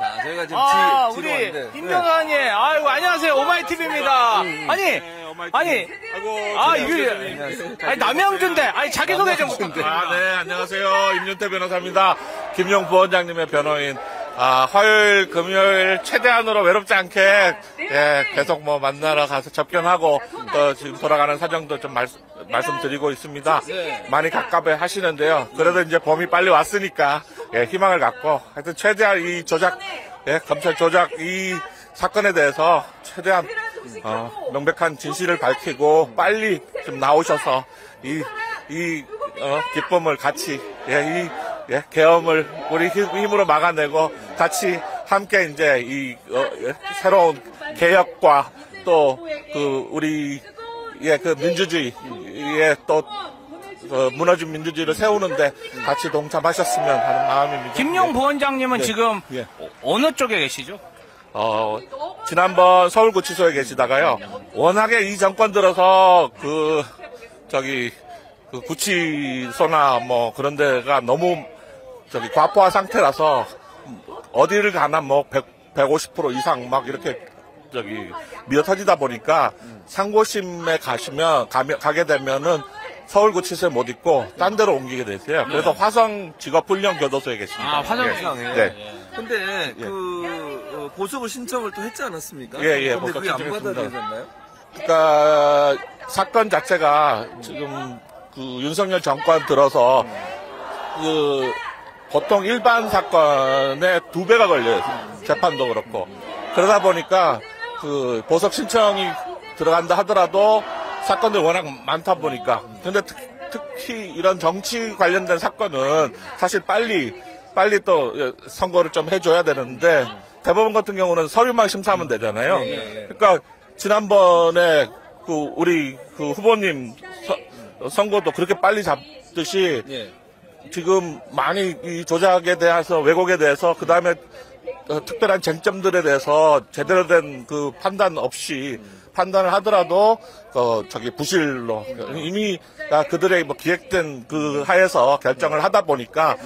자, 저희가 지금 우리 왔는데. 김명환님, 아이고 안녕하세요, 오마이TV입니다. 아니, 아니 남양준대, 아니 자기 소개 좀. 네, 안녕하세요. 임윤태 변호사입니다. 김용 부원장님의 변호인. 화요일, 금요일 최대한으로 외롭지 않게 계속 뭐 만나러 가서 접견하고 또 지금 돌아가는 사정도 좀 말씀드리고 있습니다. 많이 갑갑해 하시는데요. 그래도 이제 봄이 빨리 왔으니까 희망을 갖고 하여튼 최대한 이 조작, 검찰 조작 이 사건에 대해서 최대한 명백한 진실을 밝히고 빨리 좀 나오셔서 이 기쁨을 같이 계엄을 우리 힘으로 막아내고 같이 함께 이제 이 새로운 개혁과 또 우리 그 민주주의의 또 무너진 민주주의를 세우는데 같이 동참하셨으면 하는 마음입니다. 김용 부원장님은 지금 어느 쪽에 계시죠? 지난번 서울구치소에 계시다가요. 워낙에 이 정권 들어서 구치소나 뭐 그런 데가 너무 과포화 상태라서 어디를 가나 뭐 150% 이상 막 이렇게 미어 터지다 보니까 상고심에 가게 되면은 서울구치소에 못 있고 딴 데로 옮기게 되세요. 그래서 화성직업훈련교도소에 계십니다. 화성시장에. 네. 근데 보석을 신청을 또 했지 않았습니까? 예, 근데 그게 안 받아들여졌나요? 그러니까 사건 자체가 지금 윤석열 정권 들어서 보통 일반 사건의 2배가 걸려요. 재판도 그렇고. 그러다 보니까 보석 신청이 들어간다 하더라도 사건들 워낙 많다 보니까. 근데 특히 이런 정치 관련된 사건은 사실 빨리 또 선고를 좀 해줘야 되는데 대법원 같은 경우는 서류만 심사하면 되잖아요. 그러니까 지난번에 우리 후보님 선고도 그렇게 빨리 잡듯이 지금 많이 이 조작에 대해서 왜곡에 대해서 그 다음에 특별한 쟁점들에 대해서 제대로 된 판단 없이 판단을 하더라도 부실로 이미 그들의 빨리 하에서 결정을 하다 보니까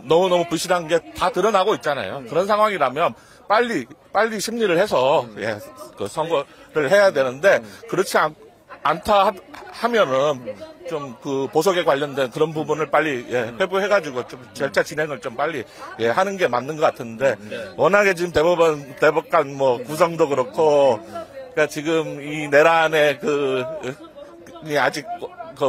너무너무 부실한 게 다 드러나고 있잖아요. 그런 상황이라면 빨리 심리를 해서 선고를 해야 되는데 그렇지 않다 하면은 좀 보석에 관련된 그런 부분을 빨리 회부해가지고 좀 절차 진행을 좀 빨리 하는 게 맞는 것 같은데 워낙에 지금 대법관 구성도 그렇고 그러니까 지금 이 내란의 아직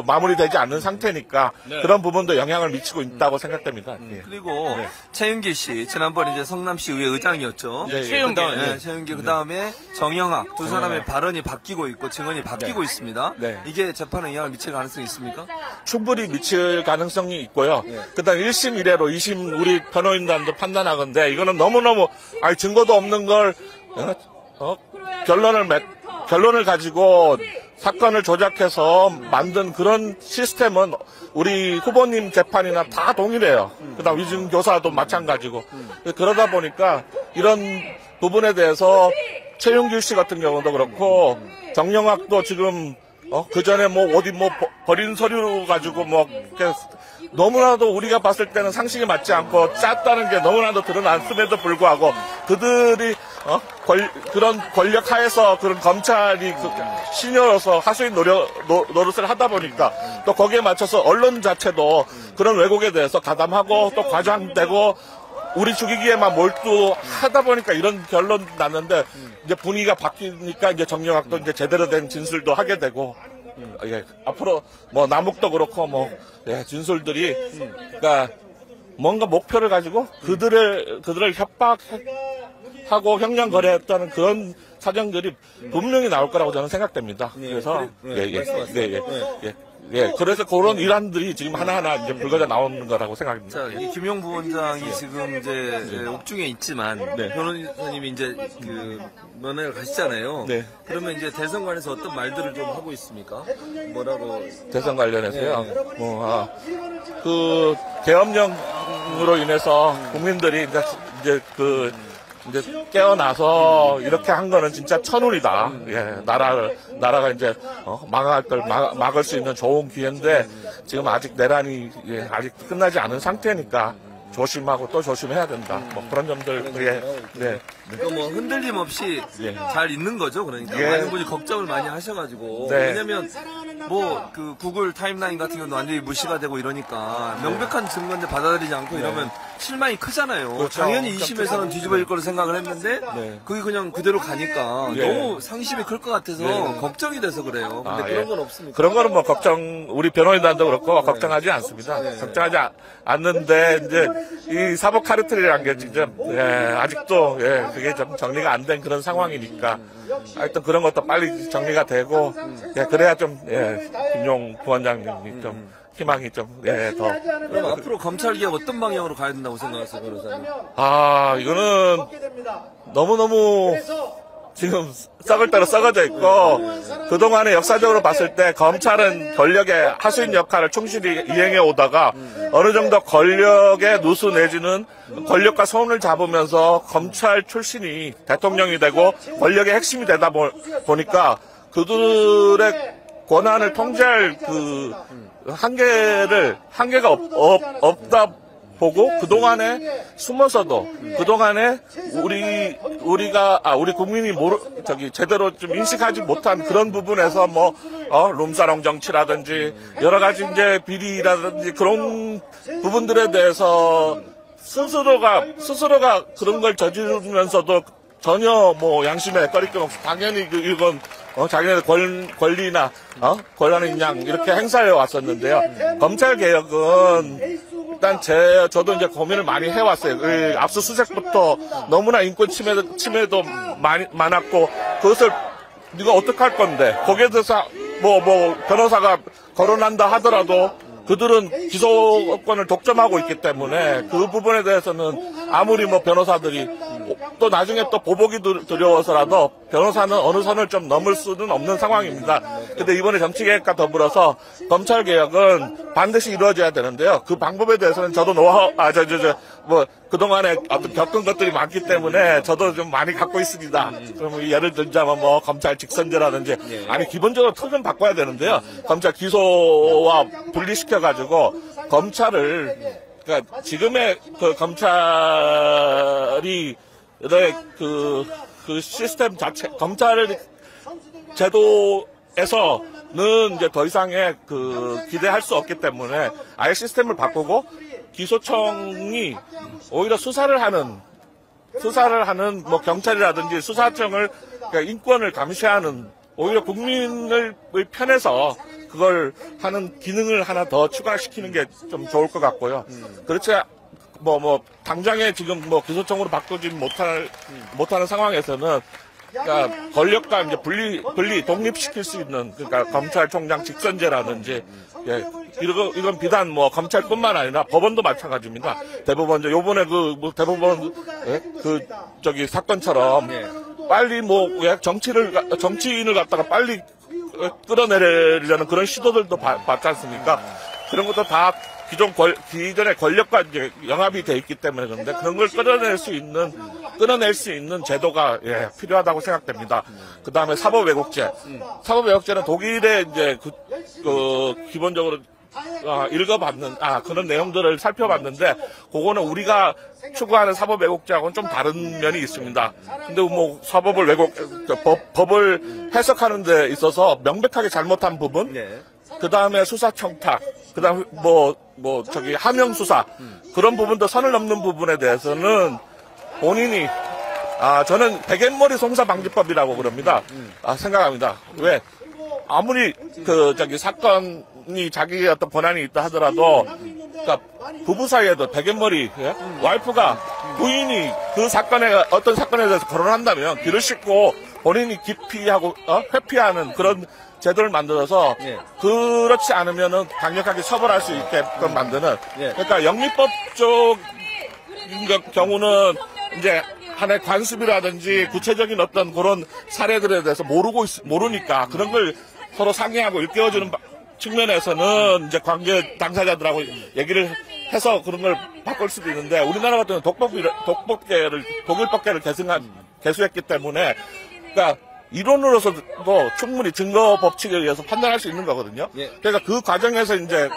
마무리되지 않는 상태니까 그런 부분도 영향을 미치고 있다고 생각됩니다. 그리고 최윤기 씨 지난번 이제 성남시 의회 의장이었죠. 최윤기 그 다음에 정영학 두 사람의 발언이 바뀌고 있고 증언이 바뀌고 있습니다. 이게 재판에 영향을 미칠 가능성이 있습니까? 충분히 미칠 가능성이 있고요. 그다음 1심 이래로 2심 우리 변호인단도 판단하건데 이거는 너무너무 증거도 없는 걸 결론을 가지고 사건을 조작해서 만든 그런 시스템은 우리 후보님 재판이나 다 동일해요. 그다음 위증 교사도 마찬가지고. 그러다 보니까 이런 부분에 대해서 최윤길 씨 같은 경우도 그렇고 정영학도 지금 그 전에 어디 버린 서류 가지고 너무나도 우리가 봤을 때는 상식에 맞지 않고 짰다는 게 너무나도 드러났음에도 불구하고 그들이 그런 권력 하에서 그런 검찰이 신여로서 하수인 노릇을 하다 보니까 또 거기에 맞춰서 언론 자체도 그런 왜곡에 대해서 가담하고 또 과장되고 우리 죽이기에만 몰두하다 보니까 이런 결론 났는데 이제 분위기가 바뀌니까 이제 정영학도 이제 제대로 된 진술도 하게 되고 앞으로 남욱도 그렇고 진술들이 그러니까 뭔가 목표를 가지고 그들을 협박하고 형량 거래했다는 그런 사정들이 분명히 나올 거라고 저는 생각됩니다. 그래서 그래서 그런 일환들이 지금 하나하나 이제 불거져 나오는 거라고 생각합니다. 자, 이 김용 부원장이 지금 이제 옥중에 있지만 변호사님이 이제 면회를 가시잖아요. 그러면 이제 대선 관련해서 어떤 말들을 좀 하고 있습니까? 뭐라고? 대선 관련해서요. 계엄령으로 인해서 국민들이 이제 깨어나서 이렇게 한 거는 진짜 천운이다. 나라가 이제 막을 수 있는 좋은 기회인데 지금 아직 내란이 아직 끝나지 않은 상태니까 조심하고 또 조심해야 된다. 뭐 그런 점들, 네. 그러니까 뭐 흔들림 없이 잘 있는 거죠. 그러니까 많은 분이 걱정을 많이 하셔가지고 왜냐면 뭐 그 구글 타임라인 같은 경우는 완전히 무시가 되고 이러니까 명백한 증거인데 받아들이지 않고 이러면 실망이 크잖아요. 그렇죠. 당연히 2심에서는 뒤집어질 거로 생각을 했는데 그게 그냥 그대로 가니까 너무 상심이 클 것 같아서 걱정이 돼서 그래요. 근데 그런 건 없습니다. 그런 거는 뭐 우리 변호인단도 그렇고 걱정하지 않습니다. 걱정하지 않는데 이제 이 사법 카르텔이라는 게 지금 아직도 그게 좀 정리가 안 된 그런 상황이니까 하여튼 그런 것도 빨리 정리가 되고 그래야 좀 김용 부원장님이 좀 희망이 좀 더. 그럼 앞으로 검찰 개혁 어떤 방향으로 가야 된다고 생각하세요, 변호사님? 이거는 너무너무 지금 썩을 대로 썩어져 있고 그동안에 역사적으로 봤을 때 검찰은 권력의 하수인 역할을 충실히 이행해 오다가 어느 정도 권력의 누수 내지는 권력과 손을 잡으면서 검찰 출신이 대통령이 되고 권력의 핵심이 되다 보니까 그들의 권한을 통제할 그 한계가 없다 보고 그동안에 숨어서도 그동안에 우리 국민이 제대로 좀 인식하지 못한 그런 부분에서 룸사롱 정치라든지 여러 가지 이제 비리라든지 그런 부분들에 대해서 스스로가 그런 걸 저지르면서도 전혀 양심에 꺼리낌 없이 당연히 이건 자기네들 권리나 권한의 양 이렇게 행사해 왔었는데요. 검찰 개혁은 일단 저도 이제 고민을 많이 해왔어요. 압수수색부터 너무나 인권 침해도 많았고 그것을 네가 어떻게 할 건데 거기에 대해서 변호사가 거론한다 하더라도 그들은 기소권을 독점하고 있기 때문에 그 부분에 대해서는 아무리 변호사들이 또 나중에 또 보복이 두려워서라도 변호사는 어느 선을 좀 넘을 수는 없는 상황입니다. 근데 이번에 정치개혁과 더불어서 검찰개혁은 반드시 이루어져야 되는데요. 그 방법에 대해서는 저도 그동안에 어떤 겪은 것들이 많기 때문에 저도 좀 많이 갖고 있습니다. 그럼 예를 들자면 검찰 직선제라든지 기본적으로 틀 좀 바꿔야 되는데요. 검찰 기소와 분리시켜가지고 검찰을 그러니까 지금의 그 검찰이 그 시스템 자체 검찰 제도에서는 이제 더 이상의 기대할 수 없기 때문에 아예 시스템을 바꾸고 기소청이 오히려 수사를 하는 경찰이라든지 수사청을 그러니까 인권을 감시하는 오히려 국민을 편에서 그걸 하는 기능을 하나 더 추가시키는 게 좀 좋을 것 같고요. 그렇지 당장에 지금 기소청으로 바꾸지 못하는 상황에서는 그러니까 권력과 이제 분리 독립시킬 수 있는 그러니까 검찰총장 직선제라든지 이건 비단 검찰뿐만 아니라 법원도 마찬가지입니다. 대법원 요번에 대법원 사건처럼 빨리 정치인을 갖다가 빨리 끌어내려는 그런 시도들도 봤지 않습니까? 그런 것도 다 기존의 권력과 이제 영합이 돼 있기 때문에 그런데 그런 걸 끌어낼 수 있는 제도가 필요하다고 생각됩니다. 그 다음에 사법왜곡죄. 사법왜곡죄는 독일의 이제 기본적으로 읽어봤는 그런 내용들을 살펴봤는데 그거는 우리가 추구하는 사법왜곡죄하고는 좀 다른 면이 있습니다. 근데 사법을 법을 해석하는 데 있어서 명백하게 잘못한 부분, 그 다음에 수사청탁, 그 다음에 하명수사 그런 부분도 선을 넘는 부분에 대해서는 본인이 저는 백앤머리 송사방지법이라고 그럽니다. 생각합니다. 왜 아무리 사건이 자기의 어떤 권한이 있다 하더라도 그러니까 부부 사이에도 백앤머리 와이프가 부인이 어떤 사건에 대해서 거론한다면 귀를 씻고 본인이 기피하고 회피하는 그런 제도를 만들어서 그렇지 않으면은 강력하게 처벌할 수 있게끔 만드는 그러니까 영미법 쪽인 경우는 이제 하나의 관습이라든지 구체적인 어떤 그런 사례들에 대해서 모르니까 그런 걸 서로 상의하고 일깨워주는 측면에서는 이제 관계 당사자들하고 얘기를 해서 그런 걸 바꿀 수도 있는데 우리나라 같은 경우는 독일법계를 개수했기 때문에 그러니까 이론으로서도 충분히 증거 법칙에 의해서 판단할 수 있는 거거든요. 그러니까 그 과정에서 이제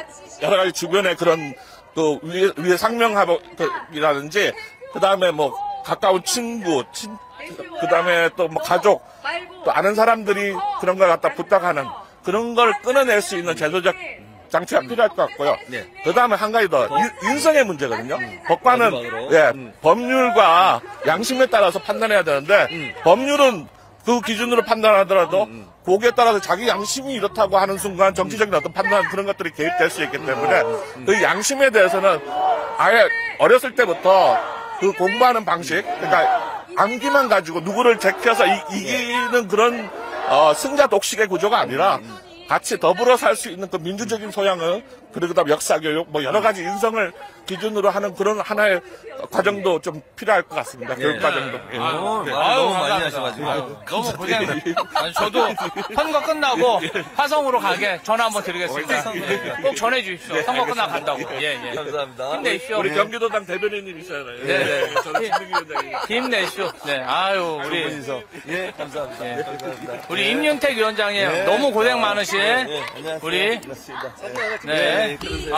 여러 가지 주변에 그런 그 위에 상명하복이라든지 그다음에 뭐 가까운 친구, 그다음에 또 뭐 가족, 또 아는 사람들이 그런 걸 갖다 부탁하는 그런 걸 끊어낼 수 있는 제도적 장치가 필요할 것 같고요. 네. 그다음에 한 가지 더 인성의 문제거든요. 법관은 마지막으로. 법률과 양심에 따라서 판단해야 되는데 법률은 그 기준으로 판단하더라도 거기에 따라서 자기 양심이 이렇다고 하는 순간 정치적인 어떤 판단 그런 것들이 개입될 수 있기 때문에 그 양심에 대해서는 아예 어렸을 때부터 그 공부하는 방식, 그러니까 암기만 가지고 누구를 제껴서 이기는 그런 승자 독식의 구조가 아니라 같이 더불어 살 수 있는 그 민주적인 소양을, 그리고 그다음 역사교육, 뭐 여러 가지 인성을 기준으로 하는 그런 하나의 과정도 좀 필요할 것 같습니다. 교육 과정도. 예. 너무 많이 하셔가지고. 너무 고생했어요. 저도 선거 끝나고 화성으로 가게 전화 한번 드리겠습니다. 꼭 전해주십시오. 선거 끝나고 간다고. 예. 감사합니다. 힘내십시오. 우리 경기도당 대변인님 있잖아요. 네. 저는 진득위원장님. 힘내십시오. 네, 아유, 우리. 분이서. 예, 감사합니다. 예. 감사합니다. 우리 임윤택 위원장님 네. 너무 고생 많으신 안녕하세요. 우리 반갑습니다. 네. 그러세요.